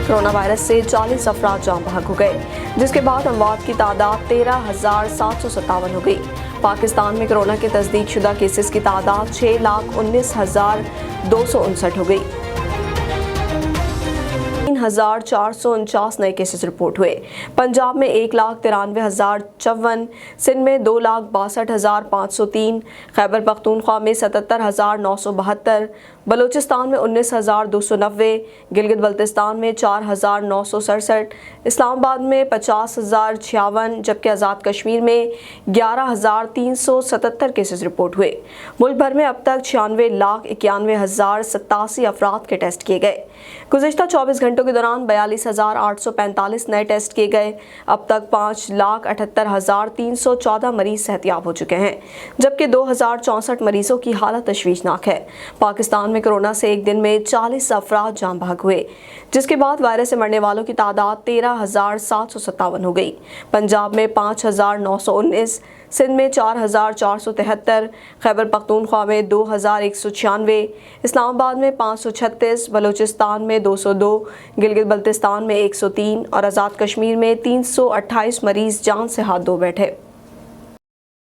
Corona virus से 40 अफराद जान बहक हो गए, जिसके बाद अमवात की तादाद 13,757 हो गई। पाकिस्तान में कोरोना के तस्दीक शुदा केसेस की तादाद 6,19,259 हो गई। 3,449 नए केसेस रिपोर्ट हुए। पंजाब में 1,93,054, सिंध में 2,62,503, खैबर पख्तूनख्वा में 77,972, बलूचिस्तान में 19,290, गिलगित बल्तिस्तान में 4,967, इस्लामाबाद में 50,056, जबकि आज़ाद कश्मीर में 11,377 केसेस रिपोर्ट हुए। मुल्क भर में अब तक 96,91,087 अफराद के टेस्ट किए गए। गुज़िश्ता 24 घंटों के दौरान 42,845 नए टेस्ट किए गए। अब तक 5,78,314 मरीज सेहतयाब हो चुके हैं, जबकि 2,064 मरीजों की हालत तशवीशनाक है। पाकिस्तान में कोरोना से एक दिन में 40 अफराद जान बहक हुए, जिसके बाद वायरस से मरने वालों की तादाद 13,757 हो गई। पंजाब में 5,919, सिंध में 4,473, खैबर पख्तूनख्वा में 2,196, इस्लामाबाद में 536, बलूचिस्तान में 202, गिलगित बल्तिस्तान में 103 और आज़ाद कश्मीर में 328 मरीज जान से हाथ धो बैठे।